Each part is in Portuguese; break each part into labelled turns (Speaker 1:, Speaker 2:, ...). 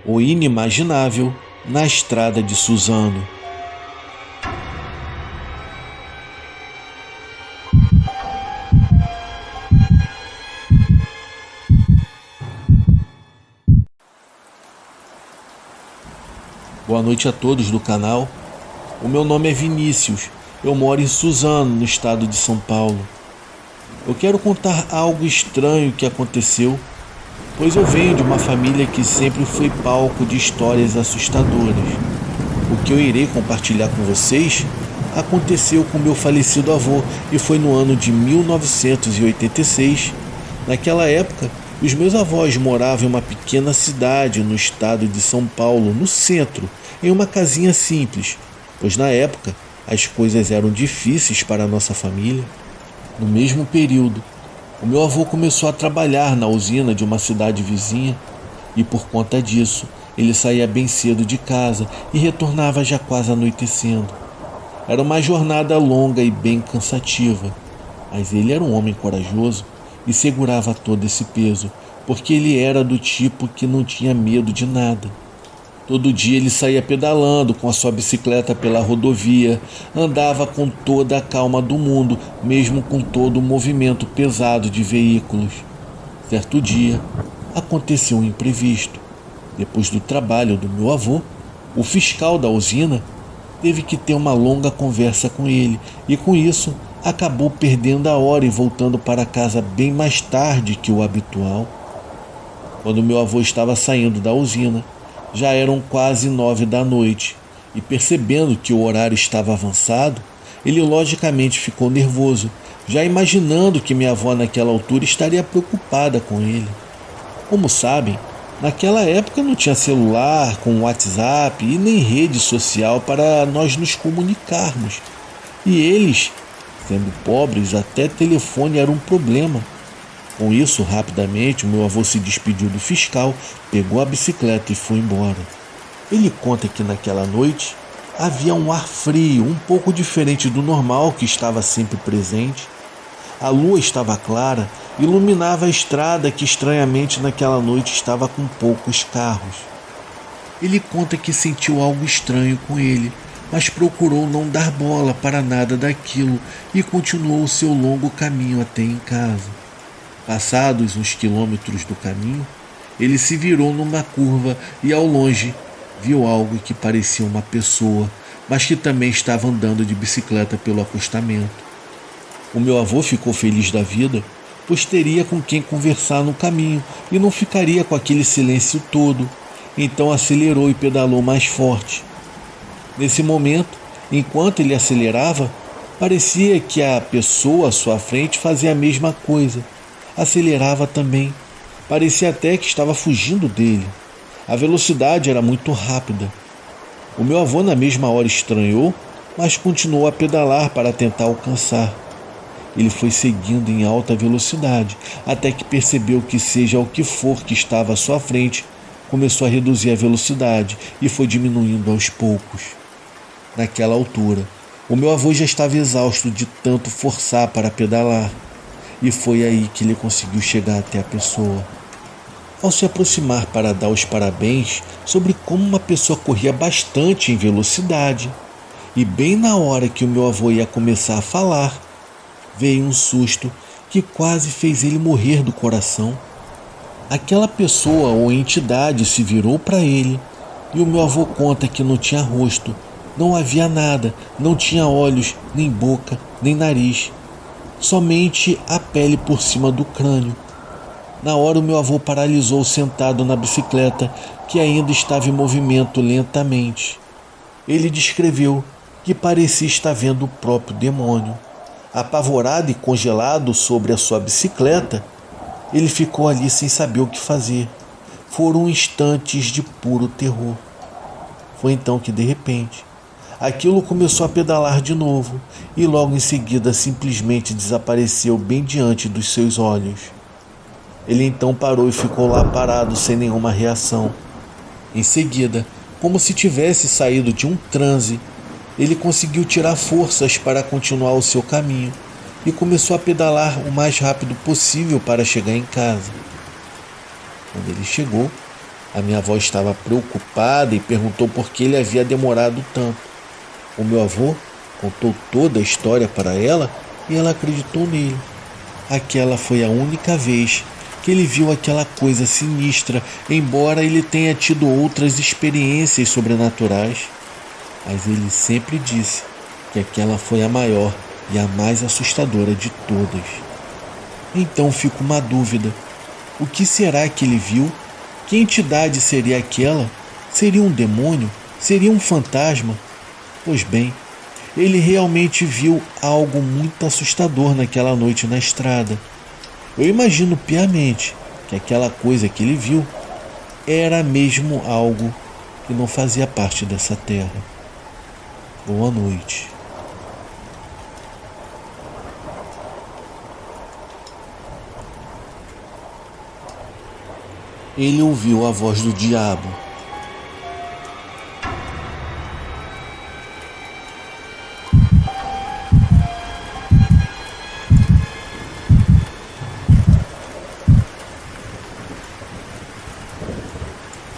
Speaker 1: O inimaginável na estrada de Suzano. Boa noite a todos do canal. O meu nome é Vinícius. Eu moro em Suzano, no estado de São Paulo. Eu quero contar algo estranho que aconteceu, pois eu venho de uma família que sempre foi palco de histórias assustadoras. O que eu irei compartilhar com vocês aconteceu com meu falecido avô e foi no ano de 1986. Naquela época, os meus avós moravam em uma pequena cidade no estado de São Paulo, no centro, em uma casinha simples, pois na época as coisas eram difíceis para a nossa família. No mesmo período, o meu avô começou a trabalhar na usina de uma cidade vizinha e por conta disso ele saía bem cedo de casa e retornava já quase anoitecendo. Era uma jornada longa e bem cansativa, mas ele era um homem corajoso e segurava todo esse peso, porque ele era do tipo que não tinha medo de nada. Todo dia ele saía pedalando com a sua bicicleta pela rodovia, andava com toda a calma do mundo, mesmo com todo o movimento pesado de veículos. Certo dia, aconteceu um imprevisto. Depois do trabalho do meu avô, o fiscal da usina teve que ter uma longa conversa com ele e com isso acabou perdendo a hora e voltando para casa bem mais tarde que o habitual. Quando meu avô estava saindo da usina, já eram quase 9 da noite e percebendo que o horário estava avançado, ele logicamente ficou nervoso, já imaginando que minha avó naquela altura estaria preocupada com ele. Como sabem, naquela época não tinha celular com WhatsApp e nem rede social para nós nos comunicarmos. E eles, sendo pobres, até telefone era um problema. Com isso, rapidamente, o meu avô se despediu do fiscal, pegou a bicicleta e foi embora. Ele conta que naquela noite havia um ar frio, um pouco diferente do normal que estava sempre presente. A lua estava clara, iluminava a estrada que estranhamente naquela noite estava com poucos carros. Ele conta que sentiu algo estranho com ele, mas procurou não dar bola para nada daquilo e continuou o seu longo caminho até em casa. Passados uns quilômetros do caminho, ele se virou numa curva e ao longe viu algo que parecia uma pessoa, mas que também estava andando de bicicleta pelo acostamento. O meu avô ficou feliz da vida, pois teria com quem conversar no caminho e não ficaria com aquele silêncio todo, então acelerou e pedalou mais forte. Nesse momento, enquanto ele acelerava, parecia que a pessoa à sua frente fazia a mesma coisa. Acelerava também. Parecia até que estava fugindo dele. A velocidade era muito rápida. O meu avô na mesma hora estranhou, mas continuou a pedalar para tentar alcançar. Ele foi seguindo em alta velocidade, até que percebeu que seja o que for que estava à sua frente, começou a reduzir a velocidade e foi diminuindo aos poucos. Naquela altura, o meu avô já estava exausto de tanto forçar para pedalar. E foi aí que ele conseguiu chegar até a pessoa. Ao se aproximar para dar os parabéns sobre como uma pessoa corria bastante em velocidade, e bem na hora que o meu avô ia começar a falar, veio um susto que quase fez ele morrer do coração. Aquela pessoa ou entidade se virou para ele e o meu avô conta que não tinha rosto, não havia nada, não tinha olhos, nem boca, nem nariz. Somente a pele por cima do crânio. Na hora o meu avô paralisou sentado na bicicleta, que ainda estava em movimento lentamente. Ele descreveu que parecia estar vendo o próprio demônio. Apavorado e congelado sobre a sua bicicleta, ele ficou ali sem saber o que fazer. Foram instantes de puro terror. Foi então que de repente aquilo começou a pedalar de novo e logo em seguida simplesmente desapareceu bem diante dos seus olhos. Ele então parou e ficou lá parado sem nenhuma reação. Em seguida, como se tivesse saído de um transe, ele conseguiu tirar forças para continuar o seu caminho e começou a pedalar o mais rápido possível para chegar em casa. Quando ele chegou, A minha avó estava preocupada e perguntou por que ele havia demorado tanto. O meu avô contou toda a história para ela e ela acreditou nele. Aquela foi a única vez que ele viu aquela coisa sinistra, embora ele tenha tido outras experiências sobrenaturais. Mas ele sempre disse que aquela foi a maior e a mais assustadora de todas. Então fica uma dúvida. O que será que ele viu? Que entidade seria aquela? Seria um demônio? Seria um fantasma? Pois bem, ele realmente viu algo muito assustador naquela noite na estrada. Eu imagino piamente que aquela coisa que ele viu era mesmo algo que não fazia parte dessa terra. Boa noite. Ele ouviu a voz do diabo.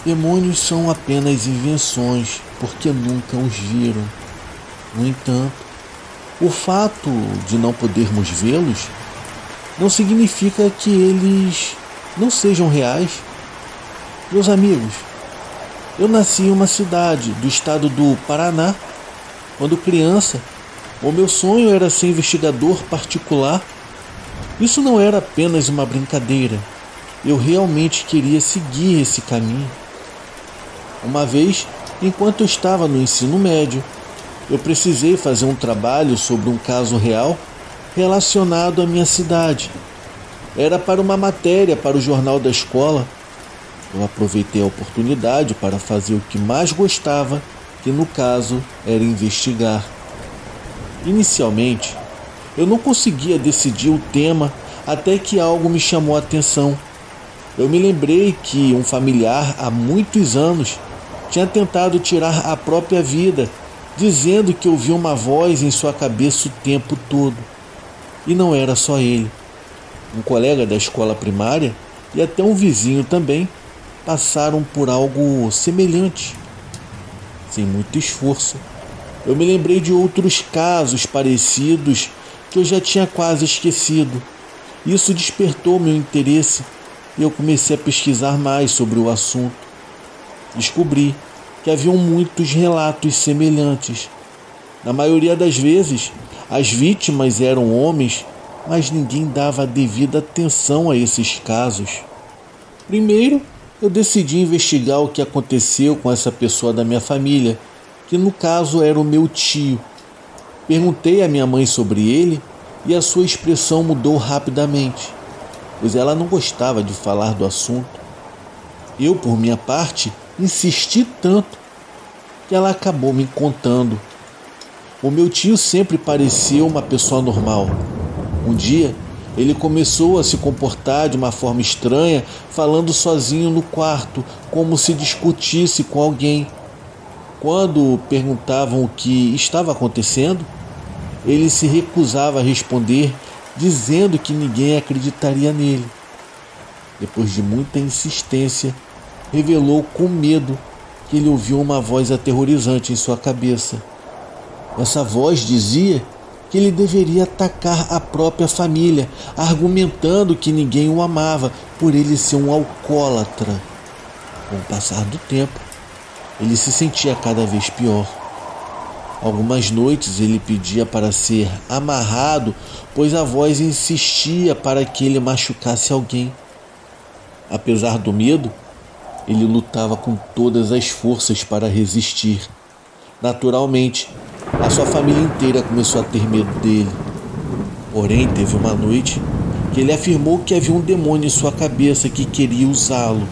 Speaker 1: Demônios são apenas invenções, porque nunca os viram. No entanto, o fato de não podermos vê-los não significa que eles não sejam reais. Meus amigos, eu nasci em uma cidade do estado do Paraná. Quando criança, o meu sonho era ser investigador particular. Isso não era apenas uma brincadeira. Eu realmente queria seguir esse caminho. Uma vez, enquanto eu estava no ensino médio, eu precisei fazer um trabalho sobre um caso real relacionado à minha cidade. Era para uma matéria para o jornal da escola. Eu aproveitei a oportunidade para fazer o que mais gostava, que no caso era investigar. Inicialmente, eu não conseguia decidir o tema até que algo me chamou a atenção. Eu me lembrei que um familiar há muitos anos tinha tentado tirar a própria vida, dizendo que ouvia uma voz em sua cabeça o tempo todo. E não era só ele. Um colega da escola primária e até um vizinho também passaram por algo semelhante. Sem muito esforço, eu me lembrei de outros casos parecidos que eu já tinha quase esquecido. Isso despertou meu interesse e eu comecei a pesquisar mais sobre o assunto. Descobri que haviam muitos relatos semelhantes. Na maioria das vezes, as vítimas eram homens, mas ninguém dava a devida atenção a esses casos. Primeiro, eu decidi investigar o que aconteceu com essa pessoa da minha família, que no caso era o meu tio. Perguntei à minha mãe sobre ele e a sua expressão mudou rapidamente, pois ela não gostava de falar do assunto. Eu, por minha parte, insisti tanto que ela acabou me contando. O meu tio sempre pareceu uma pessoa normal. Um dia, ele começou a se comportar de uma forma estranha, falando sozinho no quarto, como se discutisse com alguém. Quando perguntavam o que estava acontecendo, ele se recusava a responder, dizendo que ninguém acreditaria nele. Depois de muita insistência, revelou com medo que ele ouviu uma voz aterrorizante em sua cabeça. Essa voz dizia que ele deveria atacar a própria família, argumentando que ninguém o amava por ele ser um alcoólatra. Com o passar do tempo, ele se sentia cada vez pior. Algumas noites ele pedia para ser amarrado, pois a voz insistia para que ele machucasse alguém. Apesar do medo, ele lutava com todas as forças para resistir. Naturalmente, a sua família inteira começou a ter medo dele. Porém, teve uma noite que ele afirmou que havia um demônio em sua cabeça que queria usá-lo.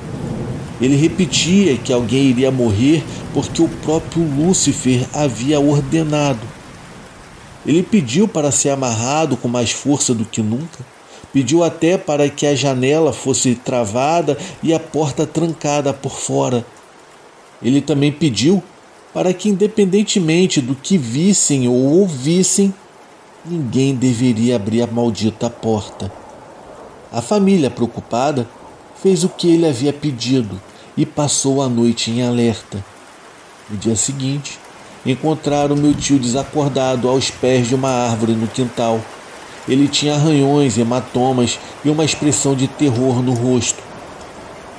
Speaker 1: Ele repetia que alguém iria morrer porque o próprio Lúcifer havia ordenado. Ele pediu para ser amarrado com mais força do que nunca. Pediu até para que a janela fosse travada e a porta trancada por fora. Ele também pediu para que, independentemente do que vissem ou ouvissem, ninguém deveria abrir a maldita porta. A família, preocupada, fez o que ele havia pedido e passou a noite em alerta. No dia seguinte, encontraram meu tio desacordado aos pés de uma árvore no quintal. Ele tinha arranhões, hematomas e uma expressão de terror no rosto.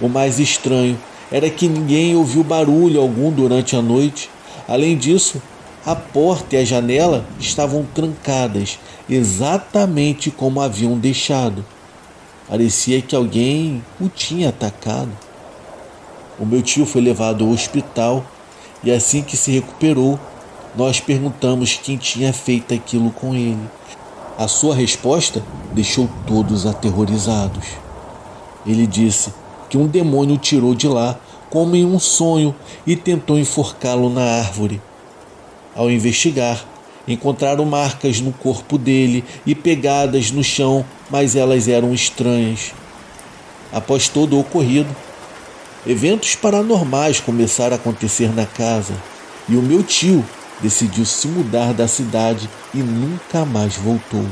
Speaker 1: O mais estranho era que ninguém ouviu barulho algum durante a noite. Além disso, a porta e a janela estavam trancadas, exatamente como haviam deixado. Parecia que alguém o tinha atacado. O meu tio foi levado ao hospital e assim que se recuperou, nós perguntamos quem tinha feito aquilo com ele. A sua resposta deixou todos aterrorizados. Ele disse que um demônio o tirou de lá, como em um sonho, e tentou enforcá-lo na árvore. Ao investigar, encontraram marcas no corpo dele e pegadas no chão, mas elas eram estranhas. Após todo o ocorrido, eventos paranormais começaram a acontecer na casa e o meu tio decidiu se mudar da cidade e nunca mais voltou.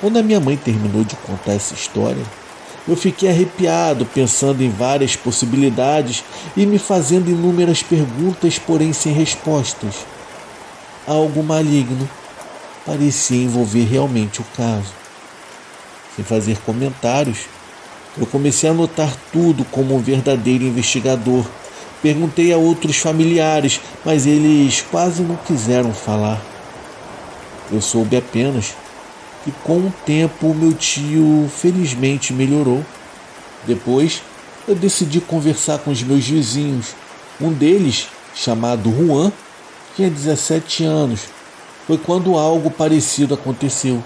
Speaker 1: Quando a minha mãe terminou de contar essa história, eu fiquei arrepiado pensando em várias possibilidades e me fazendo inúmeras perguntas, porém sem respostas. Algo maligno parecia envolver realmente o caso. Sem fazer comentários, eu comecei a anotar tudo como um verdadeiro investigador. Perguntei a outros familiares, mas eles quase não quiseram falar. Eu soube apenas que com o tempo o meu tio felizmente melhorou. Depois eu decidi conversar com os meus vizinhos. Um deles, chamado Juan, tinha 17 anos. Foi quando algo parecido aconteceu.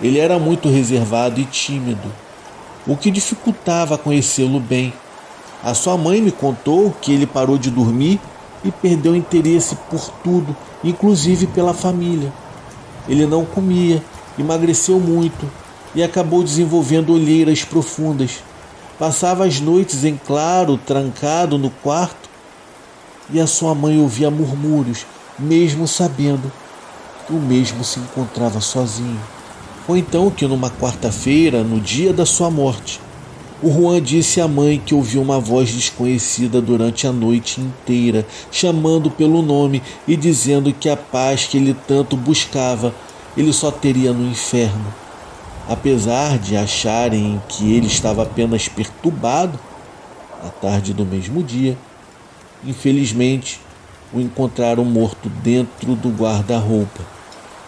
Speaker 1: Ele era muito reservado e tímido, o que dificultava conhecê-lo bem. A sua mãe me contou que ele parou de dormir e perdeu interesse por tudo, inclusive pela família. Ele não comia, emagreceu muito e acabou desenvolvendo olheiras profundas. Passava as noites em claro, trancado no quarto, e a sua mãe ouvia murmúrios, mesmo sabendo que o mesmo se encontrava sozinho. Foi então que numa quarta-feira, no dia da sua morte, o Juan disse à mãe que ouviu uma voz desconhecida durante a noite inteira, chamando pelo nome e dizendo que a paz que ele tanto buscava, ele só teria no inferno. Apesar de acharem que ele estava apenas perturbado, à tarde do mesmo dia, infelizmente, o encontraram morto dentro do guarda-roupa.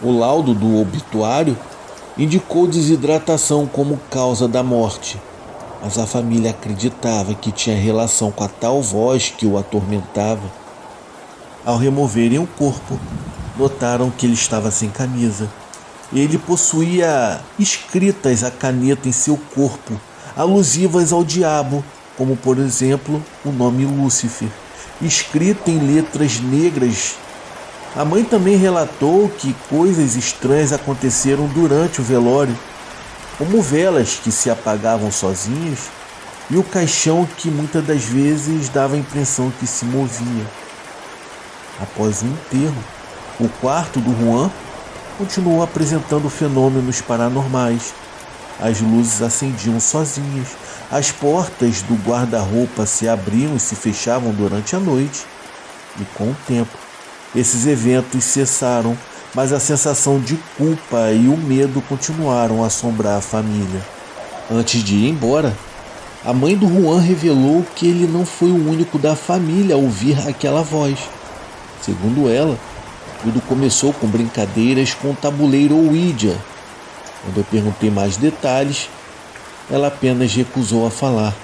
Speaker 1: O laudo do obituário indicou desidratação como causa da morte, mas a família acreditava que tinha relação com a tal voz que o atormentava. Ao removerem o corpo, notaram que ele estava sem camisa. Ele possuía escritas a caneta em seu corpo, alusivas ao diabo, como por exemplo o nome Lúcifer, escrito em letras negras. A mãe também relatou que coisas estranhas aconteceram durante o velório, como velas que se apagavam sozinhas e o caixão que muitas das vezes dava a impressão que se movia. Após o enterro, o quarto do Juan continuou apresentando fenômenos paranormais. As luzes acendiam sozinhas, as portas do guarda-roupa se abriam e se fechavam durante a noite, e com o tempo, esses eventos cessaram, mas a sensação de culpa e o medo continuaram a assombrar a família. Antes de ir embora, a mãe do Juan revelou que ele não foi o único da família a ouvir aquela voz. Segundo ela, tudo começou com brincadeiras com o tabuleiro Ouija. Quando eu perguntei mais detalhes, ela apenas recusou a falar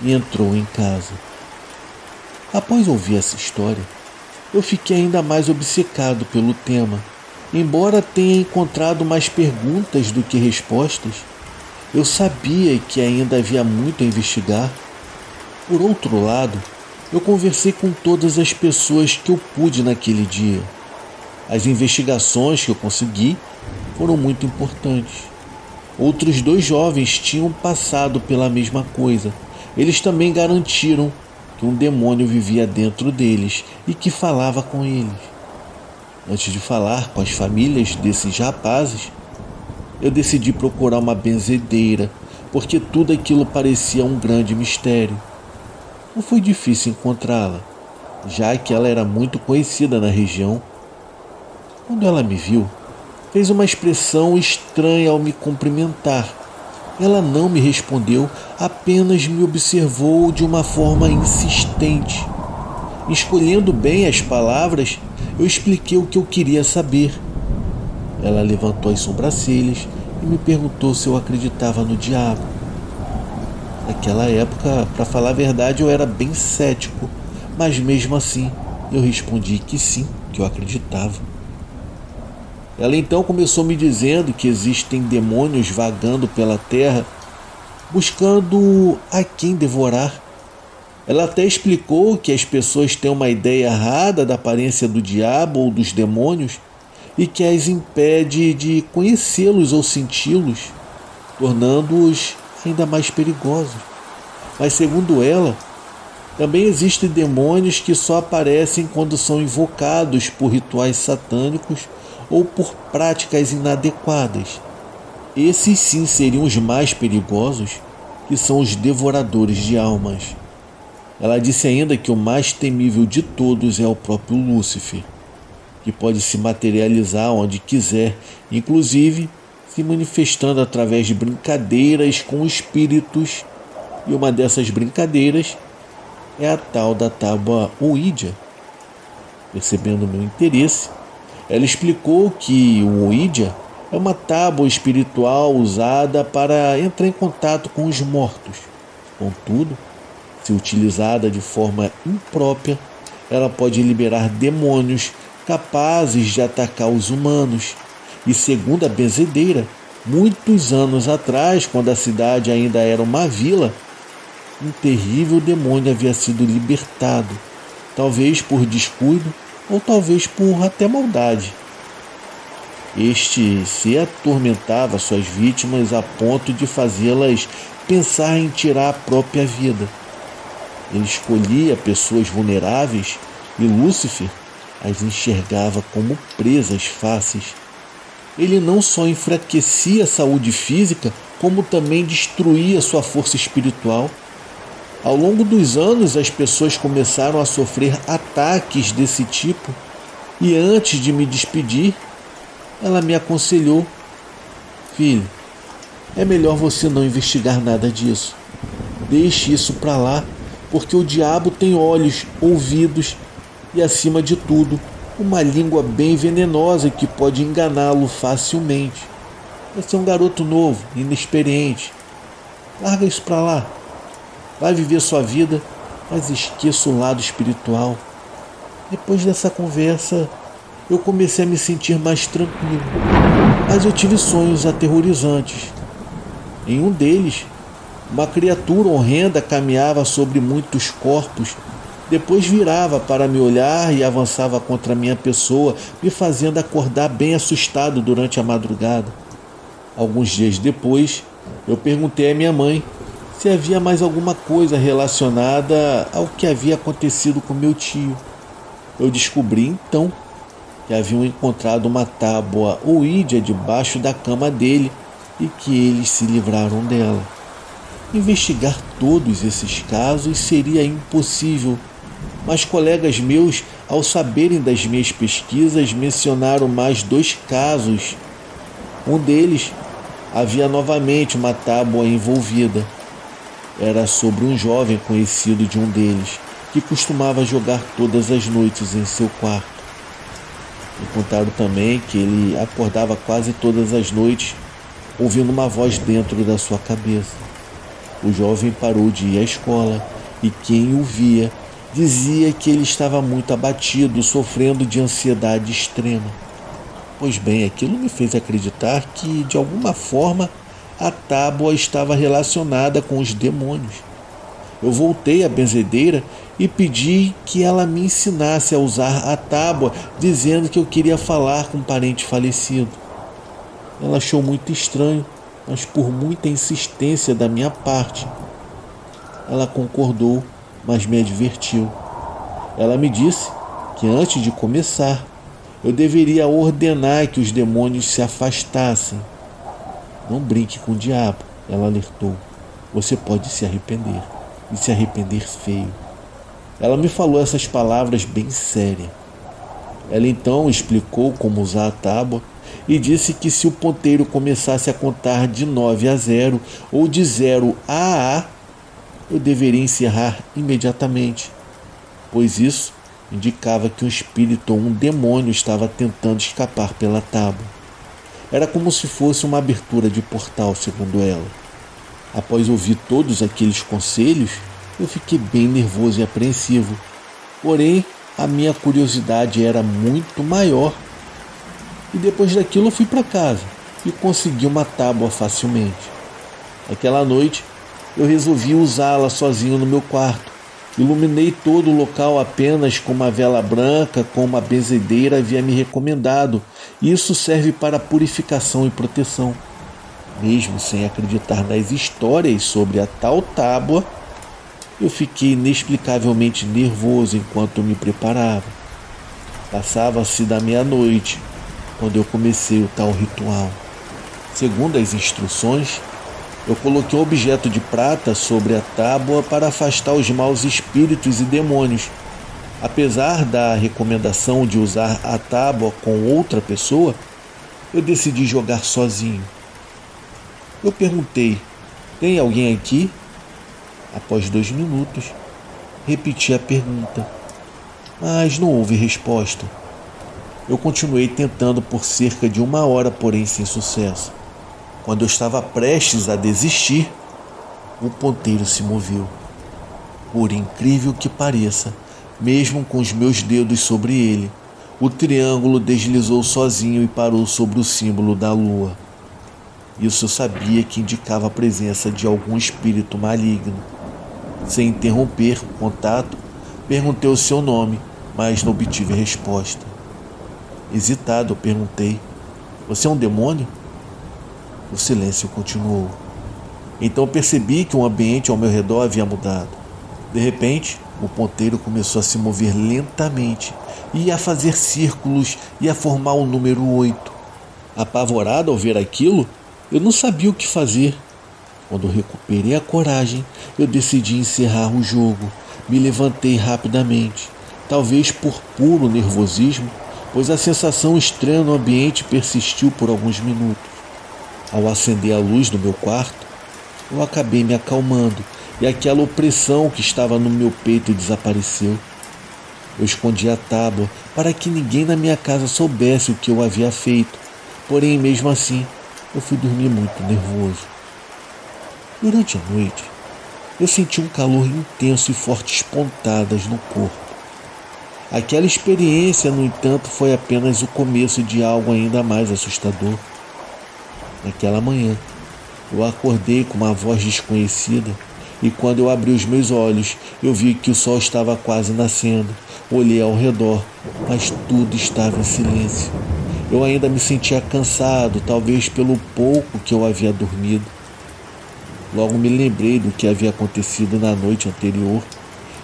Speaker 1: e entrou em casa. Após ouvir essa história, eu fiquei ainda mais obcecado pelo tema. Embora tenha encontrado mais perguntas do que respostas, eu sabia que ainda havia muito a investigar. Por outro lado, eu conversei com todas as pessoas que eu pude naquele dia. As investigações que eu consegui foram muito importantes. Outros 2 jovens tinham passado pela mesma coisa. Eles também garantiram que um demônio vivia dentro deles e que falava com eles. Antes de falar com as famílias desses rapazes, eu decidi procurar uma benzedeira, porque tudo aquilo parecia um grande mistério. Não foi difícil encontrá-la, já que ela era muito conhecida na região. Quando ela me viu, fez uma expressão estranha ao me cumprimentar. Ela não me respondeu, apenas me observou de uma forma insistente. Escolhendo bem as palavras, eu expliquei o que eu queria saber. Ela levantou as sobrancelhas e me perguntou se eu acreditava no diabo. Naquela época, para falar a verdade, eu era bem cético, mas mesmo assim eu respondi que sim, que eu acreditava. Ela então começou me dizendo que existem demônios vagando pela terra, buscando a quem devorar. Ela até explicou que as pessoas têm uma ideia errada da aparência do diabo ou dos demônios e que as impede de conhecê-los ou senti-los, tornando-os ainda mais perigosos. Mas segundo ela, também existem demônios que só aparecem quando são invocados por rituais satânicos ou por práticas inadequadas. Esses sim seriam os mais perigosos, que são os devoradores de almas. Ela disse ainda que o mais temível de todos é o próprio Lúcifer, que pode se materializar onde quiser, inclusive se manifestando através de brincadeiras com espíritos, e uma dessas brincadeiras é a tal da tábua Ouija. Percebendo meu interesse, ela explicou que o Ouija é uma tábua espiritual usada para entrar em contato com os mortos. Contudo, se utilizada de forma imprópria, ela pode liberar demônios capazes de atacar os humanos. E segundo a benzedeira, muitos anos atrás, quando a cidade ainda era uma vila, um terrível demônio havia sido libertado, talvez por descuido ou talvez por até maldade. Este se atormentava suas vítimas a ponto de fazê-las pensar em tirar a própria vida. Ele escolhia pessoas vulneráveis e Lúcifer as enxergava como presas fáceis. Ele não só enfraquecia a saúde física, como também destruía sua força espiritual. Ao longo dos anos, as pessoas começaram a sofrer ataques desse tipo, e antes de me despedir, ela me aconselhou: filho, é melhor você não investigar nada disso. Deixe isso para lá, porque o diabo tem olhos, ouvidos e, acima de tudo, uma língua bem venenosa que pode enganá-lo facilmente. Você é um garoto novo, inexperiente. Larga isso para lá. Vai viver sua vida, mas esqueça o lado espiritual. Depois dessa conversa, eu comecei a me sentir mais tranquilo, mas eu tive sonhos aterrorizantes. Em um deles, uma criatura horrenda caminhava sobre muitos corpos, depois virava para me olhar e avançava contra minha pessoa, me fazendo acordar bem assustado durante a madrugada. Alguns dias depois, eu perguntei à minha mãe se havia mais alguma coisa relacionada ao que havia acontecido com meu tio. Eu descobri então que haviam encontrado uma tábua Ouija debaixo da cama dele e que eles se livraram dela. Investigar todos esses casos seria impossível, mas colegas meus, ao saberem das minhas pesquisas, mencionaram mais 2 casos. Um deles havia novamente uma tábua envolvida. Era sobre um jovem conhecido de um deles, que costumava jogar todas as noites em seu quarto. Me contaram também que ele acordava quase todas as noites, ouvindo uma voz dentro da sua cabeça. O jovem parou de ir à escola e quem o via dizia que ele estava muito abatido, sofrendo de ansiedade extrema. Pois bem, aquilo me fez acreditar que, de alguma forma, a tábua estava relacionada com os demônios. Eu voltei à benzedeira e pedi que ela me ensinasse a usar a tábua, dizendo que eu queria falar com um parente falecido. Ela achou muito estranho, mas por muita insistência da minha parte, ela concordou, mas me advertiu. Ela me disse que antes de começar, eu deveria ordenar que os demônios se afastassem. Não brinque com o diabo, ela alertou. Você pode se arrepender, e se arrepender feio. Ela me falou essas palavras bem séria. Ela então explicou como usar a tábua e disse que se o ponteiro começasse a contar de 9 a 0 ou de 0 a, eu deveria encerrar imediatamente, pois isso indicava que um espírito ou um demônio estava tentando escapar pela tábua. Era como se fosse uma abertura de portal, segundo ela. Após ouvir todos aqueles conselhos, eu fiquei bem nervoso e apreensivo. Porém, a minha curiosidade era muito maior. E depois daquilo eu fui para casa e consegui uma tábua facilmente. Aquela noite, eu resolvi usá-la sozinho no meu quarto. Iluminei todo o local apenas com uma vela branca, como uma benzedeira havia me recomendado. Isso serve para purificação e proteção. Mesmo sem acreditar nas histórias sobre a tal tábua, eu fiquei inexplicavelmente nervoso enquanto me preparava. Passava-se da meia-noite quando eu comecei o tal ritual. Segundo as instruções, eu coloquei um objeto de prata sobre a tábua para afastar os maus espíritos e demônios. Apesar da recomendação de usar a tábua com outra pessoa, eu decidi jogar sozinho. Eu perguntei: tem alguém aqui? Após 2 minutos, repeti a pergunta, mas não houve resposta. Eu continuei tentando por cerca de 1 hora, porém sem sucesso. Quando eu estava prestes a desistir, o ponteiro se moveu. Por incrível que pareça, mesmo com os meus dedos sobre ele, o triângulo deslizou sozinho e parou sobre o símbolo da lua. Isso eu sabia que indicava a presença de algum espírito maligno. Sem interromper o contato, perguntei o seu nome, mas não obtive resposta. Hesitado, eu perguntei: você é um demônio? O silêncio continuou. Então percebi que o ambiente ao meu redor havia mudado. De repente, o ponteiro começou a se mover lentamente e a fazer círculos e a formar o número 8. Apavorado ao ver aquilo, eu não sabia o que fazer. Quando recuperei a coragem, eu decidi encerrar o jogo. Me levantei rapidamente, talvez por puro nervosismo, pois a sensação estranha no ambiente persistiu por alguns minutos. Ao acender a luz do meu quarto, eu acabei me acalmando e aquela opressão que estava no meu peito desapareceu. Eu escondi a tábua para que ninguém na minha casa soubesse o que eu havia feito, porém, mesmo assim, eu fui dormir muito nervoso. Durante a noite, eu senti um calor intenso e fortes pontadas no corpo. Aquela experiência, no entanto, foi apenas o começo de algo ainda mais assustador. Naquela manhã, eu acordei com uma voz desconhecida e quando eu abri os meus olhos, eu vi que o sol estava quase nascendo. Olhei ao redor, mas tudo estava em silêncio. Eu ainda me sentia cansado, talvez pelo pouco que eu havia dormido. Logo me lembrei do que havia acontecido na noite anterior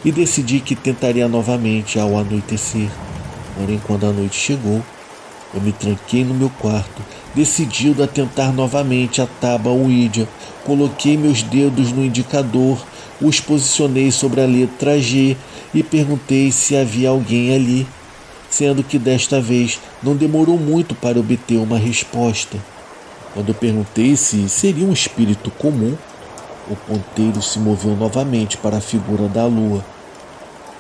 Speaker 1: e decidi que tentaria novamente ao anoitecer. Porém, quando a noite chegou, eu me tranquei no meu quarto, decidido a tentar novamente a tábua Ouija. Coloquei meus dedos no indicador, os posicionei sobre a letra G e perguntei se havia alguém ali, sendo que desta vez não demorou muito para obter uma resposta. Quando eu perguntei se seria um espírito comum, o ponteiro se moveu novamente para a figura da lua.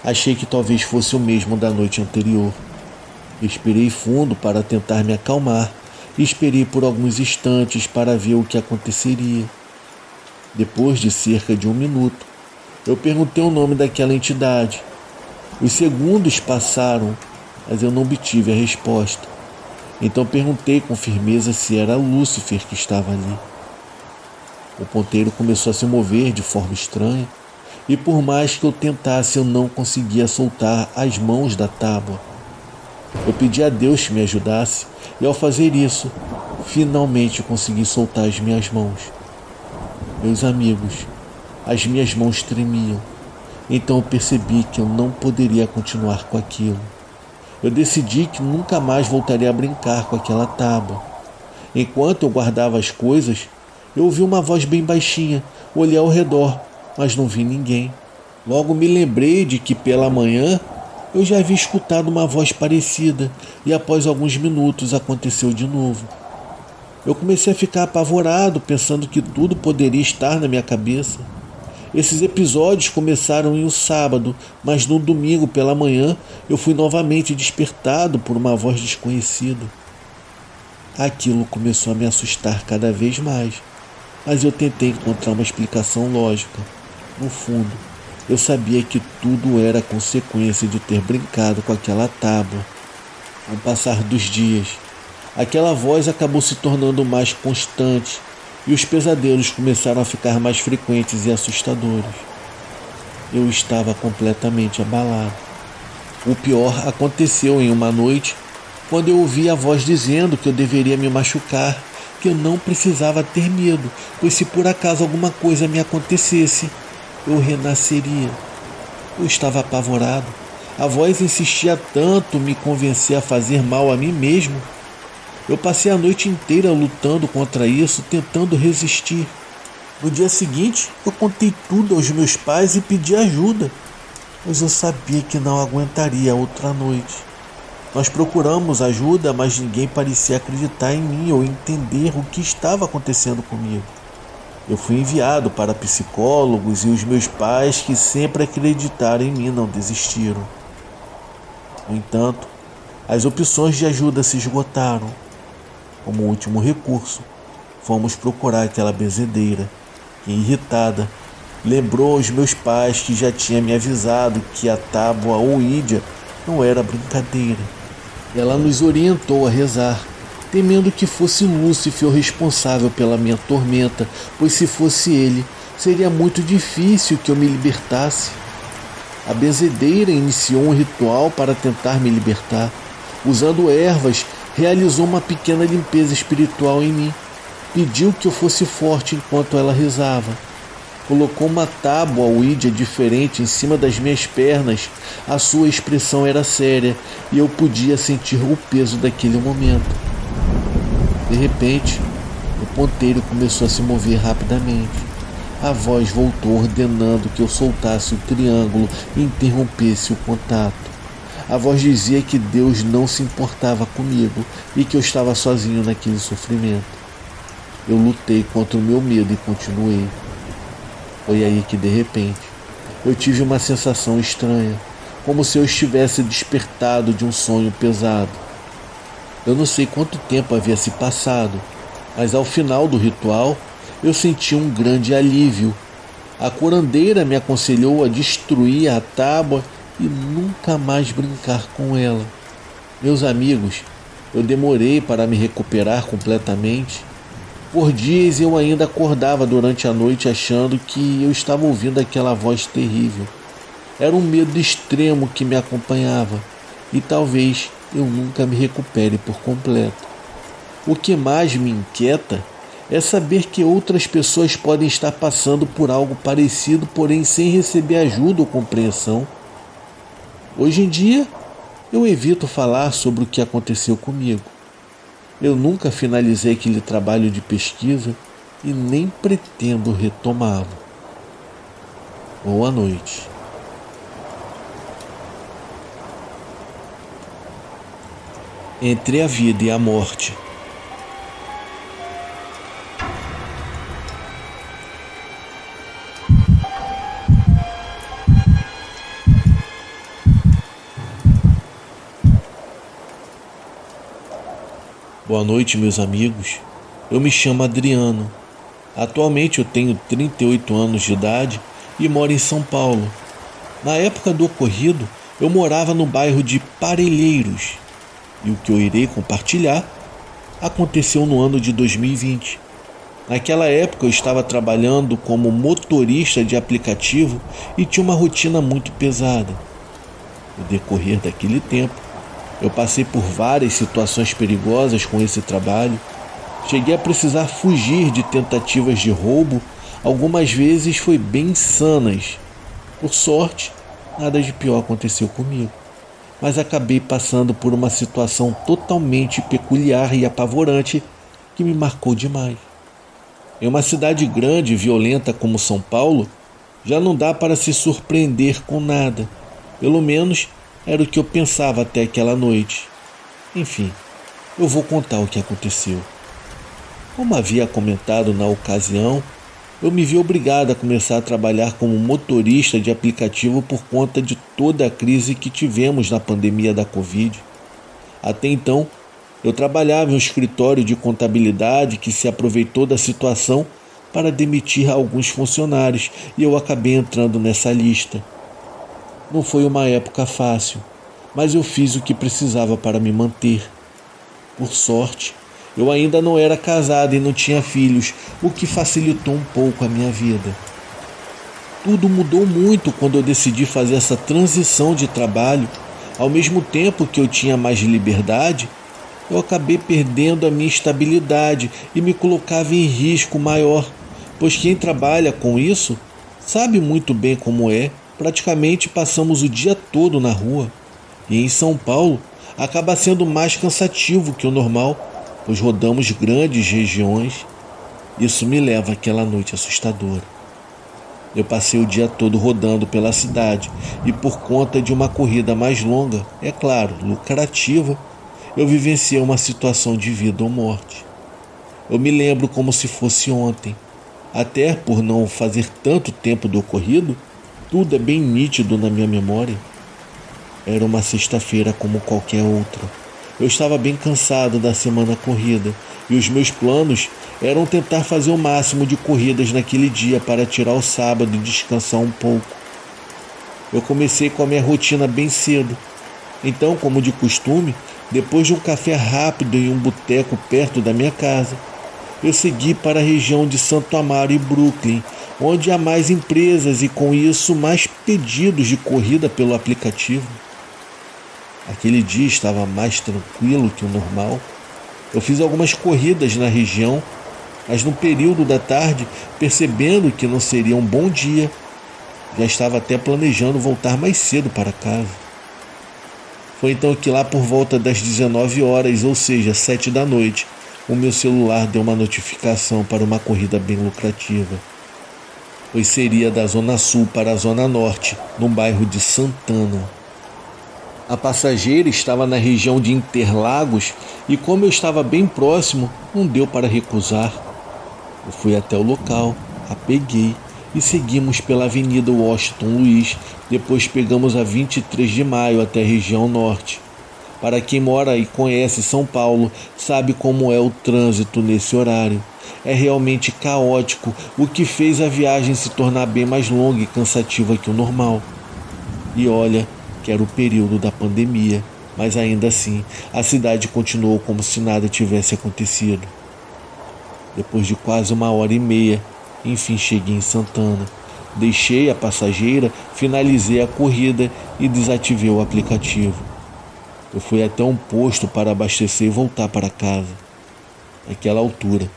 Speaker 1: Achei que talvez fosse o mesmo da noite anterior. Respirei fundo para tentar me acalmar e esperei por alguns instantes para ver o que aconteceria. Depois de cerca de 1 minuto, eu perguntei o nome daquela entidade. Os segundos passaram, mas eu não obtive a resposta. Então perguntei com firmeza se era Lúcifer que estava ali. O ponteiro começou a se mover de forma estranha, e por mais que eu tentasse, eu não conseguia soltar as mãos da tábua. Eu pedi a Deus que me ajudasse, e ao fazer isso, finalmente consegui soltar as minhas mãos. Meus amigos, as minhas mãos tremiam, então eu percebi que eu não poderia continuar com aquilo. Eu decidi que nunca mais voltaria a brincar com aquela tábua. Enquanto eu guardava as coisas, eu ouvi uma voz bem baixinha, olhei ao redor, mas não vi ninguém. Logo me lembrei de que pela manhã eu já havia escutado uma voz parecida e após alguns minutos aconteceu de novo. Eu comecei a ficar apavorado, pensando que tudo poderia estar na minha cabeça. Esses episódios começaram em um sábado, mas no domingo pela manhã eu fui novamente despertado por uma voz desconhecida. Aquilo começou a me assustar cada vez mais, mas eu tentei encontrar uma explicação lógica. No fundo, eu sabia que tudo era consequência de ter brincado com aquela tábua. Com o passar dos dias, aquela voz acabou se tornando mais constante e os pesadelos começaram a ficar mais frequentes e assustadores. Eu estava completamente abalado. O pior aconteceu em uma noite, quando eu ouvi a voz dizendo que eu deveria me machucar, que eu não precisava ter medo, pois se por acaso alguma coisa me acontecesse, eu renasceria. Eu estava apavorado. A voz insistia tanto em me convencer a fazer mal a mim mesmo. Eu passei a noite inteira lutando contra isso, tentando resistir. No dia seguinte, eu contei tudo aos meus pais e pedi ajuda, pois eu sabia que não aguentaria outra noite. Nós procuramos ajuda, mas ninguém parecia acreditar em mim ou entender o que estava acontecendo comigo. Eu fui enviado para psicólogos e os meus pais, que sempre acreditaram em mim, não desistiram. No entanto, as opções de ajuda se esgotaram. Como último recurso, fomos procurar aquela benzedeira, que, irritada, lembrou aos meus pais que já tinha me avisado que a tábua ou ídia não era brincadeira. Ela nos orientou a rezar, temendo que fosse Lúcifer o responsável pela minha tormenta, pois se fosse ele, seria muito difícil que eu me libertasse. A benzedeira iniciou um ritual para tentar me libertar. Usando ervas, realizou uma pequena limpeza espiritual em mim. Pediu que eu fosse forte enquanto ela rezava. Colocou uma tábua ouídia diferente em cima das minhas pernas. A sua expressão era séria e eu podia sentir o peso daquele momento. De repente, o ponteiro começou a se mover rapidamente. A voz voltou ordenando que eu soltasse o triângulo e interrompesse o contato. A voz dizia que Deus não se importava comigo e que eu estava sozinho naquele sofrimento. Eu lutei contra o meu medo e continuei. Foi aí que, de repente, eu tive uma sensação estranha, como se eu estivesse despertado de um sonho pesado. Eu não sei quanto tempo havia se passado, mas ao final do ritual, eu senti um grande alívio. A curandeira me aconselhou a destruir a tábua e nunca mais brincar com ela. Meus amigos, eu demorei para me recuperar completamente. Por dias eu ainda acordava durante a noite achando que eu estava ouvindo aquela voz terrível. Era um medo extremo que me acompanhava e talvez eu nunca me recupere por completo. O que mais me inquieta é saber que outras pessoas podem estar passando por algo parecido, porém sem receber ajuda ou compreensão. Hoje em dia, eu evito falar sobre o que aconteceu comigo. Eu nunca finalizei aquele trabalho de pesquisa e nem pretendo retomá-lo. Boa noite. Entre a vida e a morte. Boa noite, meus amigos. Eu me chamo Adriano. Atualmente eu tenho 38 anos de idade e moro em São Paulo. Na época do ocorrido, eu morava no bairro de Parelheiros. E o que eu irei compartilhar aconteceu no ano de 2020. Naquela época eu estava trabalhando como motorista de aplicativo e tinha uma rotina muito pesada. No decorrer daquele tempo, eu passei por várias situações perigosas com esse trabalho. Cheguei a precisar fugir de tentativas de roubo. Algumas vezes foi bem insanas. Por sorte, nada de pior aconteceu comigo. Mas acabei passando por uma situação totalmente peculiar e apavorante que me marcou demais. Em uma cidade grande e violenta como São Paulo, Já não dá para se surpreender com nada. Pelo menos era o que eu pensava até aquela noite. Enfim, eu vou contar o que aconteceu. Como havia comentado na ocasião, eu me vi obrigado a começar a trabalhar como motorista de aplicativo por conta de toda a crise que tivemos na pandemia da Covid. Até então, eu trabalhava em um escritório de contabilidade que se aproveitou da situação para demitir alguns funcionários e eu acabei entrando nessa lista. Não foi uma época fácil, mas eu fiz o que precisava para me manter. Por sorte, eu ainda não era casado e não tinha filhos, o que facilitou um pouco a minha vida. Tudo mudou muito quando eu decidi fazer essa transição de trabalho. Ao mesmo tempo que eu tinha mais liberdade, eu acabei perdendo a minha estabilidade e me colocava em risco maior, pois quem trabalha com isso sabe muito bem como é. Praticamente passamos o dia todo na rua. E em São Paulo acaba sendo mais cansativo que o normal, pois rodamos grandes regiões. Isso me leva àquela noite assustadora. Eu passei o dia todo rodando pela cidade e por conta de uma corrida mais longa, é claro, lucrativa, eu vivenciei uma situação de vida ou morte. Eu me lembro como se fosse ontem. Até por não fazer tanto tempo do ocorrido, tudo é bem nítido na minha memória. Era uma sexta-feira como qualquer outra. Eu estava bem cansado da semana corrida e os meus planos eram tentar fazer o máximo de corridas naquele dia para tirar o sábado e descansar um pouco. Eu comecei com a minha rotina bem cedo. Então, como de costume, depois de um café rápido em um boteco perto da minha casa, eu segui para a região de Santo Amaro e Brooklyn, onde há mais empresas e com isso mais pedidos de corrida pelo aplicativo. Aquele dia estava mais tranquilo que o normal. Eu fiz algumas corridas na região, mas no período da tarde, percebendo que não seria um bom dia, já estava até planejando voltar mais cedo para casa. Foi então que lá por volta das 19 horas, ou seja, 7 da noite, o meu celular deu uma notificação para uma corrida bem lucrativa. Pois seria da Zona Sul para a Zona Norte, no bairro de Santana. A passageira estava na região de Interlagos e como eu estava bem próximo, não deu para recusar. Eu fui até o local, a peguei e seguimos pela Avenida Washington Luiz, depois pegamos a 23 de Maio até a região norte. Para quem mora e conhece São Paulo, sabe como é o trânsito nesse horário. É realmente caótico, o que fez a viagem se tornar bem mais longa e cansativa que o normal. E olha que era o período da pandemia, mas ainda assim a cidade continuou como se nada tivesse acontecido. Depois de quase 1h30, enfim cheguei em Santana. Deixei a passageira, finalizei a corrida e desativei o aplicativo. Eu fui até um posto para abastecer e voltar para casa. Naquela altura,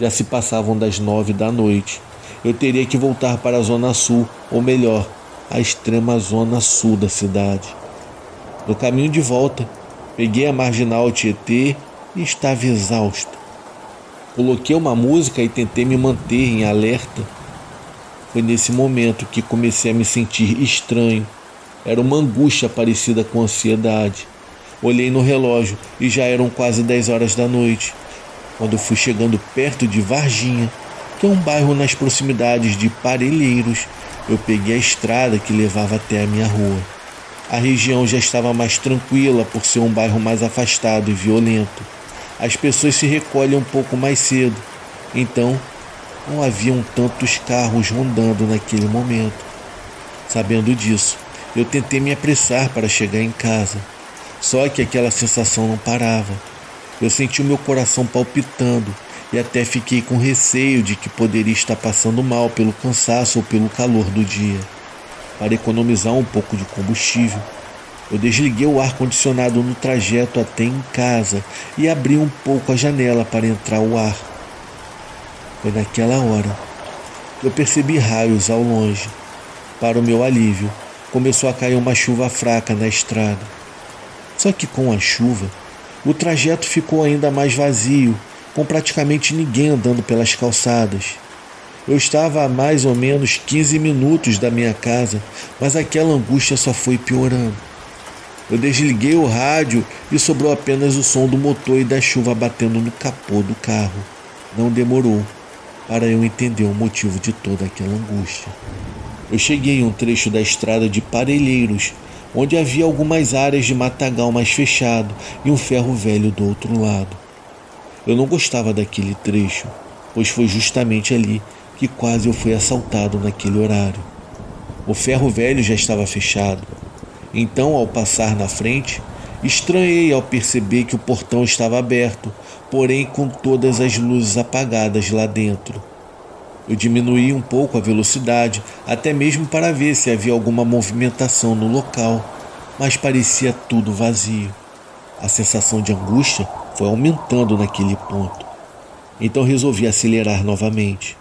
Speaker 1: já se passavam das 9 da noite. Eu teria que voltar para a Zona Sul, ou melhor, a extrema Zona Sul da cidade. No caminho de volta, peguei a Marginal Tietê e estava exausto. Coloquei uma música e tentei me manter em alerta. Foi nesse momento que comecei a me sentir estranho. Era uma angústia parecida com ansiedade. Olhei no relógio e já eram quase 10 horas da noite. Quando fui chegando perto de Varginha, que é um bairro nas proximidades de Parelheiros, eu peguei a estrada que levava até a minha rua. A região já estava mais tranquila por ser um bairro mais afastado e violento. As pessoas se recolhem um pouco mais cedo, então não haviam tantos carros rondando naquele momento. Sabendo disso, eu tentei me apressar para chegar em casa. Só que aquela sensação não parava. Eu senti o meu coração palpitando e até fiquei com receio de que poderia estar passando mal pelo cansaço ou pelo calor do dia. Para economizar um pouco de combustível, eu desliguei o ar-condicionado no trajeto até em casa e abri um pouco a janela para entrar o ar. Foi naquela hora que eu percebi raios ao longe. Para o meu alívio, começou a cair uma chuva fraca na estrada. Só que com a chuva, o trajeto ficou ainda mais vazio, com praticamente ninguém andando pelas calçadas. Eu estava a mais ou menos 15 minutos da minha casa, mas aquela angústia só foi piorando. Eu desliguei o rádio e sobrou apenas o som do motor e da chuva batendo no capô do carro. Não demorou para eu entender o motivo de toda aquela angústia. Eu cheguei em um trecho da estrada de Parelheiros, onde havia algumas áreas de matagal mais fechado e um ferro velho do outro lado. Eu não gostava daquele trecho, pois foi justamente ali que quase eu fui assaltado naquele horário. O ferro velho já estava fechado. Então, ao passar na frente, estranhei ao perceber que o portão estava aberto, porém com todas as luzes apagadas lá dentro. Eu diminuí um pouco a velocidade, até mesmo para ver se havia alguma movimentação no local, mas parecia tudo vazio. A sensação de angústia foi aumentando naquele ponto. Então resolvi acelerar novamente.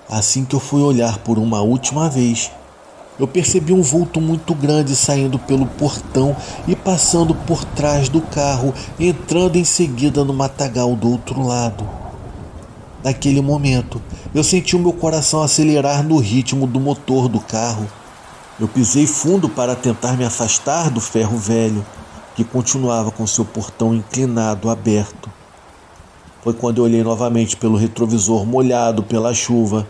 Speaker 1: Assim que eu fui olhar por uma última vez, eu percebi um vulto muito grande saindo pelo portão e passando por trás do carro, entrando em seguida no matagal do outro lado. Naquele momento, eu senti o meu coração acelerar no ritmo do motor do carro. Eu pisei fundo para tentar me afastar do ferro velho, que continuava com seu portão inclinado aberto. Foi quando eu olhei novamente pelo retrovisor molhado pela chuva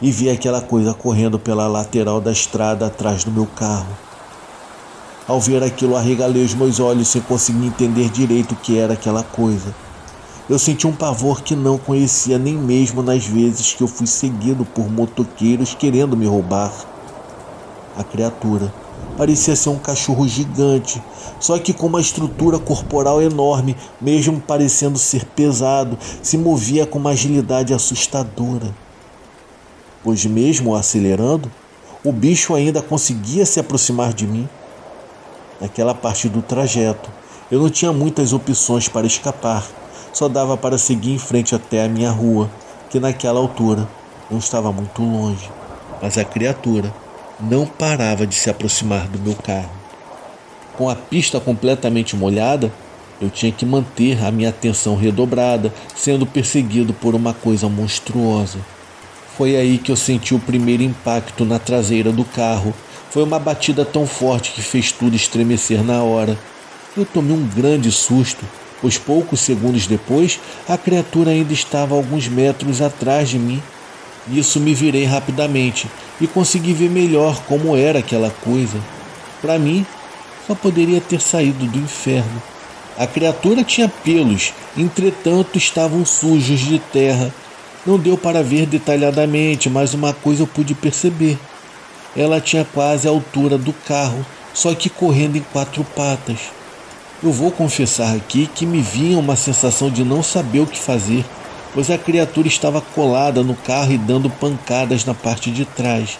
Speaker 1: e vi aquela coisa correndo pela lateral da estrada atrás do meu carro. Ao ver aquilo, arregalei os meus olhos sem conseguir entender direito o que era aquela coisa. Eu senti um pavor que não conhecia nem mesmo nas vezes que eu fui seguido por motoqueiros querendo me roubar. A criatura parecia ser um cachorro gigante, só que com uma estrutura corporal enorme, mesmo parecendo ser pesado, se movia com uma agilidade assustadora. Pois mesmo acelerando, o bicho ainda conseguia se aproximar de mim. Naquela parte do trajeto, eu não tinha muitas opções para escapar, só dava para seguir em frente até a minha rua, que naquela altura não estava muito longe, mas a criatura não parava de se aproximar do meu carro. Com a pista completamente molhada, eu tinha que manter a minha atenção redobrada, sendo perseguido por uma coisa monstruosa. Foi aí que eu senti o primeiro impacto na traseira do carro. Foi uma batida tão forte que fez tudo estremecer na hora. Eu tomei um grande susto, pois poucos segundos depois, a criatura ainda estava a alguns metros atrás de mim. Nisso me virei rapidamente e consegui ver melhor como era aquela coisa. Para mim, só poderia ter saído do inferno. A criatura tinha pelos, entretanto estavam sujos de terra. Não deu para ver detalhadamente, mas uma coisa eu pude perceber. Ela tinha quase a altura do carro, só que correndo em 4 patas. Eu vou confessar aqui que me vinha uma sensação de não saber o que fazer, pois a criatura estava colada no carro e dando pancadas na parte de trás.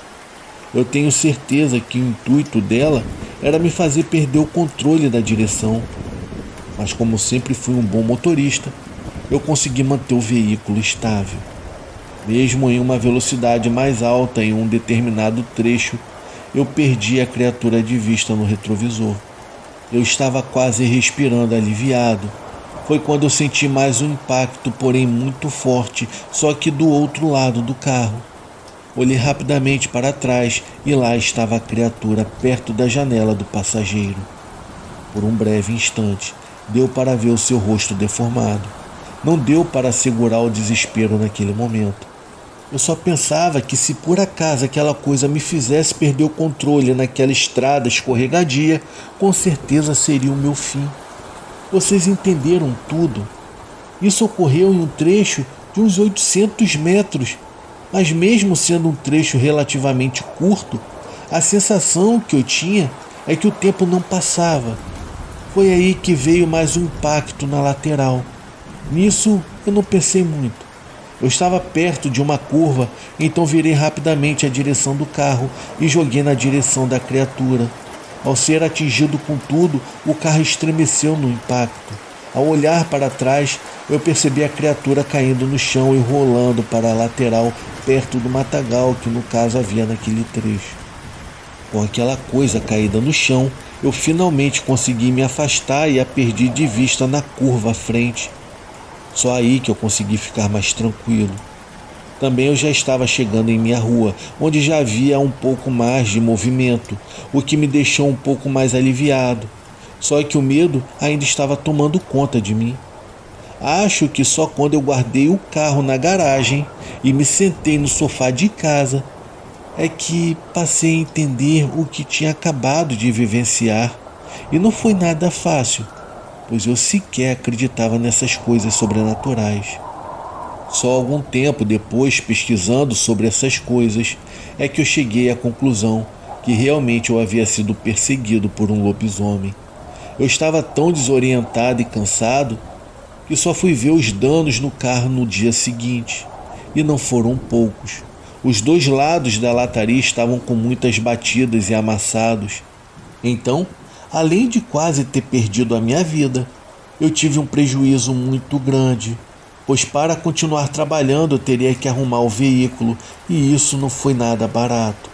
Speaker 1: Eu tenho certeza que o intuito dela era me fazer perder o controle da direção. Mas como sempre fui um bom motorista, eu consegui manter o veículo estável. Mesmo em uma velocidade mais alta em um determinado trecho, eu perdi a criatura de vista no retrovisor. Eu estava quase respirando aliviado. Foi quando eu senti mais um impacto, porém muito forte, só que do outro lado do carro. Olhei rapidamente para trás e lá estava a criatura perto da janela do passageiro. Por um breve instante, deu para ver o seu rosto deformado. Não deu para segurar o desespero naquele momento. Eu só pensava que se por acaso aquela coisa me fizesse perder o controle naquela estrada escorregadia, com certeza seria o meu fim. Vocês entenderam tudo? Isso ocorreu em um trecho de uns 800 metros, mas mesmo sendo um trecho relativamente curto, a sensação que eu tinha é que o tempo não passava. Foi aí que veio mais um impacto na lateral. Nisso eu não pensei muito. Eu estava perto de uma curva, então virei rapidamente a direção do carro e joguei na direção da criatura. Ao ser atingido com tudo, o carro estremeceu no impacto. Ao olhar para trás, eu percebi a criatura caindo no chão e rolando para a lateral, perto do matagal que no caso havia naquele trecho. Com aquela coisa caída no chão, eu finalmente consegui me afastar e a perdi de vista na curva à frente. Só aí que eu consegui ficar mais tranquilo. Também eu já estava chegando em minha rua, onde já havia um pouco mais de movimento, o que me deixou um pouco mais aliviado. Só que o medo ainda estava tomando conta de mim. Acho que só quando eu guardei o carro na garagem e me sentei no sofá de casa é que passei a entender o que tinha acabado de vivenciar. E não foi nada fácil, pois eu sequer acreditava nessas coisas sobrenaturais. Só algum tempo depois, pesquisando sobre essas coisas, é que eu cheguei à conclusão que realmente eu havia sido perseguido por um lobisomem. Eu estava tão desorientado e cansado que só fui ver os danos no carro no dia seguinte. E não foram poucos. Os dois lados da lataria estavam com muitas batidas e amassados. Então, além de quase ter perdido a minha vida, eu tive um prejuízo muito grande, pois para continuar trabalhando eu teria que arrumar o veículo e isso não foi nada barato.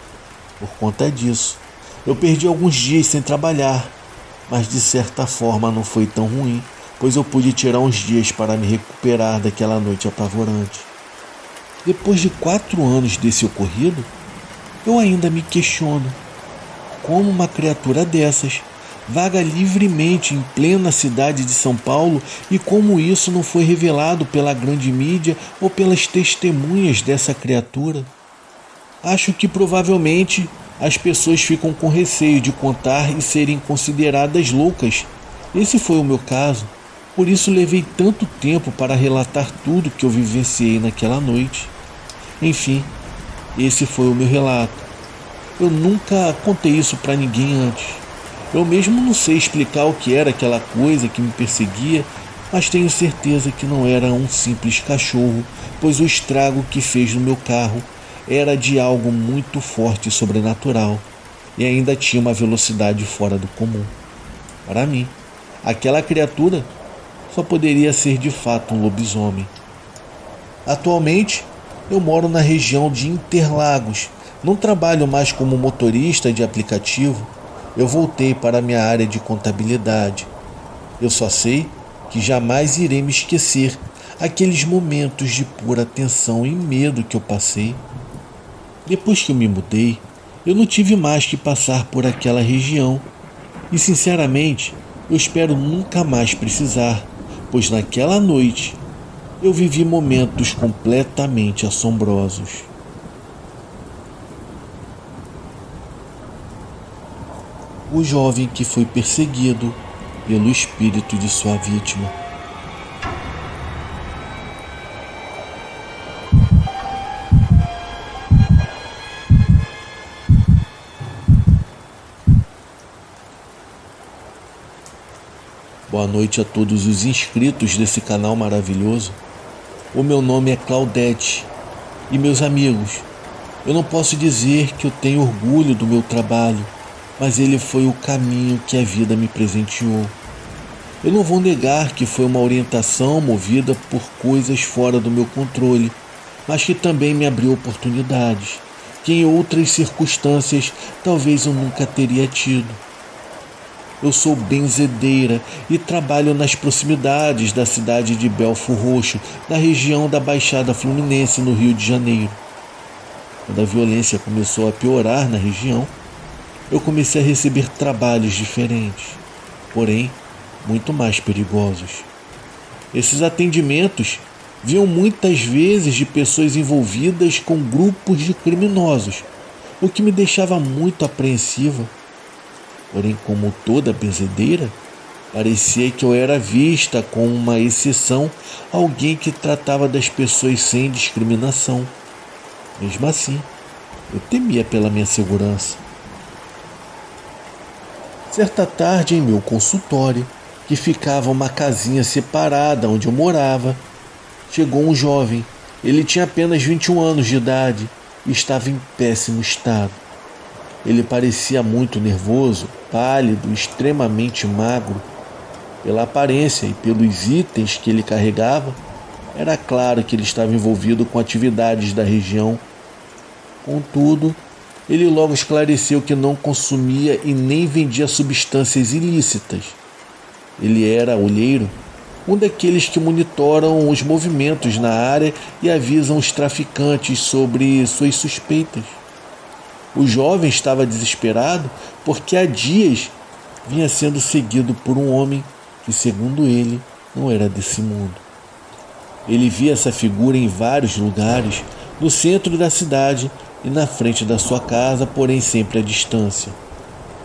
Speaker 1: Por conta disso, eu perdi alguns dias sem trabalhar, mas de certa forma não foi tão ruim, pois eu pude tirar uns dias para me recuperar daquela noite apavorante. Depois de 4 anos desse ocorrido, eu ainda me questiono como uma criatura dessas vaga livremente em plena cidade de São Paulo e como isso não foi revelado pela grande mídia ou pelas testemunhas dessa criatura. Acho que provavelmente as pessoas ficam com receio de contar e serem consideradas loucas. Esse foi o meu caso, por isso levei tanto tempo para relatar tudo que eu vivenciei naquela noite. Enfim, esse foi o meu relato. Eu nunca contei isso para ninguém antes. Eu mesmo não sei explicar o que era aquela coisa que me perseguia, mas tenho certeza que não era um simples cachorro, pois o estrago que fez no meu carro era de algo muito forte e sobrenatural, e ainda tinha uma velocidade fora do comum. Para mim, aquela criatura só poderia ser de fato um lobisomem. Atualmente, eu moro na região de Interlagos. Não trabalho mais como motorista de aplicativo. Eu voltei para a minha área de contabilidade. Eu só sei que jamais irei me esquecer aqueles momentos de pura tensão e medo que eu passei. Depois que eu me mudei, eu não tive mais que passar por aquela região. E sinceramente, eu espero nunca mais precisar, pois naquela noite eu vivi momentos completamente assombrosos. O jovem que foi perseguido pelo espírito de sua vítima. Boa noite a todos os inscritos desse canal maravilhoso. O meu nome é Claudete e meus amigos, eu não posso dizer que eu tenho orgulho do meu trabalho, mas ele foi o caminho que a vida me presenteou. Eu não vou negar que foi uma orientação movida por coisas fora do meu controle, mas que também me abriu oportunidades, que em outras circunstâncias talvez eu nunca teria tido. Eu sou benzedeira e trabalho nas proximidades da cidade de Belfor Roxo, na região da Baixada Fluminense, no Rio de Janeiro. Quando a violência começou a piorar na região, eu comecei a receber trabalhos diferentes, porém muito mais perigosos. Esses atendimentos vinham muitas vezes de pessoas envolvidas com grupos de criminosos, o que me deixava muito apreensiva. Porém, como toda benzedeira, parecia que eu era vista como uma exceção, alguém que tratava das pessoas sem discriminação. Mesmo assim, eu temia pela minha segurança. Certa tarde, em meu consultório, que ficava uma casinha separada onde eu morava, chegou um jovem. Ele tinha apenas 21 anos de idade e estava em péssimo estado. Ele parecia muito nervoso, pálido, extremamente magro. Pela aparência e pelos itens que ele carregava, era claro que ele estava envolvido com atividades da região. Contudo, ele logo esclareceu que não consumia e nem vendia substâncias ilícitas. Ele era olheiro um daqueles que monitoram os movimentos na área e avisam os traficantes sobre suas suspeitas. O jovem estava desesperado porque há dias vinha sendo seguido por um homem que, segundo ele, não era desse mundo. Ele via essa figura em vários lugares, no centro da cidade e na frente da sua casa, porém sempre à distância.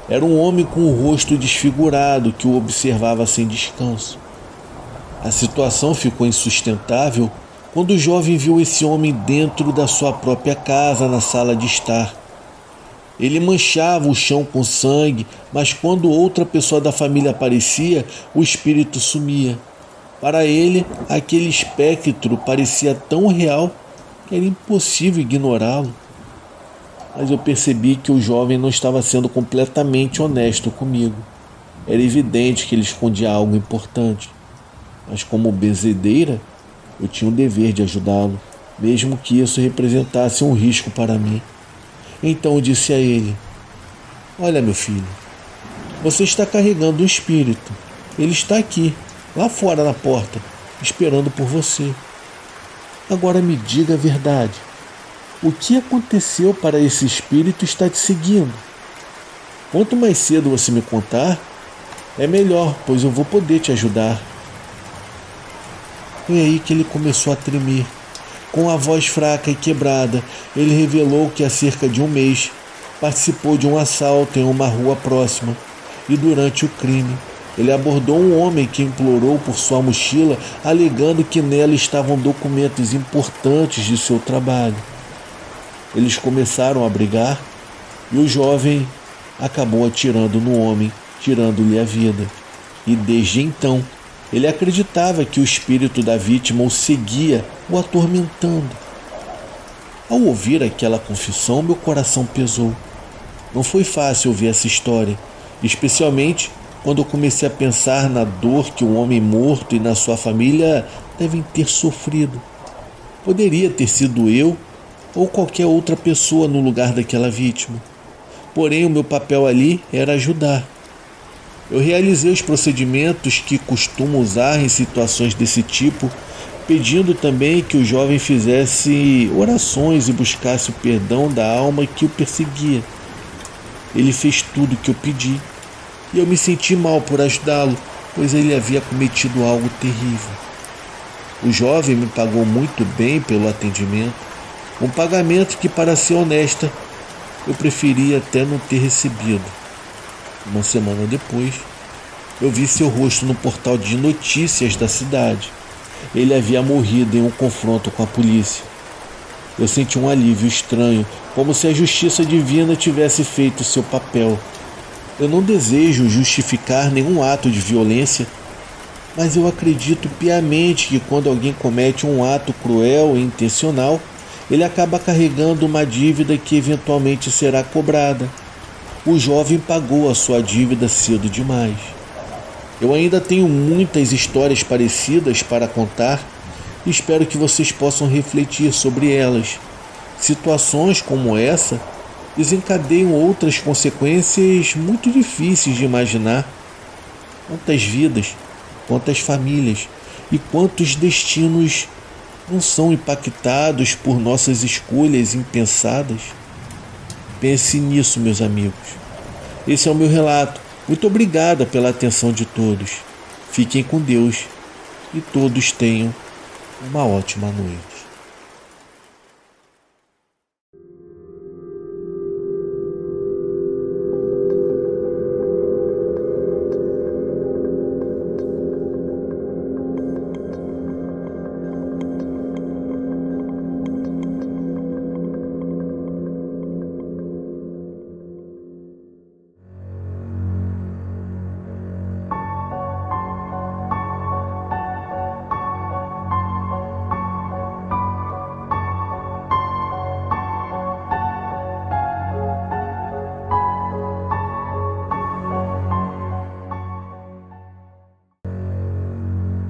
Speaker 1: Era um homem com o rosto desfigurado que o observava sem descanso. A situação ficou insustentável quando o jovem viu esse homem dentro da sua própria casa, na sala de estar. Ele manchava o chão com sangue, mas quando outra pessoa da família aparecia, o espírito sumia. Para ele, aquele espectro parecia tão real que era impossível ignorá-lo. Mas eu percebi que o jovem não estava sendo completamente honesto comigo. Era evidente que ele escondia algo importante. Mas como benzedeira, eu tinha o dever de ajudá-lo, mesmo que isso representasse um risco para mim. Então eu disse a ele: olha, meu filho, você está carregando um espírito. Ele está aqui, lá fora na porta, esperando por você. Agora me diga a verdade. O que aconteceu para esse espírito estar te seguindo? Quanto mais cedo você me contar, é melhor, pois eu vou poder te ajudar. Foi aí que ele começou a tremer. Com a voz fraca e quebrada, ele revelou que há cerca de um mês participou de um assalto em uma rua próxima e durante o crime ele abordou um homem que implorou por sua mochila, alegando que nela estavam documentos importantes de seu trabalho. Eles começaram a brigar e o jovem acabou atirando no homem, tirando-lhe a vida. E desde então, ele acreditava que o espírito da vítima o seguia, o atormentando. Ao ouvir aquela confissão, meu coração pesou. Não foi fácil ouvir essa história, especialmente quando eu comecei a pensar na dor que o homem morto e na sua família devem ter sofrido. Poderia ter sido eu ou qualquer outra pessoa no lugar daquela vítima. Porém, o meu papel ali era ajudar. Eu realizei os procedimentos que costumo usar em situações desse tipo, pedindo também que o jovem fizesse orações e buscasse o perdão da alma que o perseguia. Ele fez tudo o que eu pedi, e eu me senti mal por ajudá-lo, pois ele havia cometido algo terrível. O jovem me pagou muito bem pelo atendimento, um pagamento que, para ser honesta, eu preferia até não ter recebido. Uma semana depois, eu vi seu rosto no portal de notícias da cidade. Ele havia morrido em um confronto com a polícia. Eu senti um alívio estranho, como se a justiça divina tivesse feito seu papel. Eu não desejo justificar nenhum ato de violência, mas eu acredito piamente que quando alguém comete um ato cruel e intencional, ele acaba carregando uma dívida que eventualmente será cobrada. O jovem pagou a sua dívida cedo demais. Eu ainda tenho muitas histórias parecidas para contar e espero que vocês possam refletir sobre elas. Situações como essa desencadeiam outras consequências muito difíceis de imaginar. Quantas vidas, quantas famílias e quantos destinos não são impactados por nossas escolhas impensadas? Pense nisso, meus amigos. Esse é o meu relato. Muito obrigada pela atenção de todos. Fiquem com Deus e todos tenham uma ótima noite.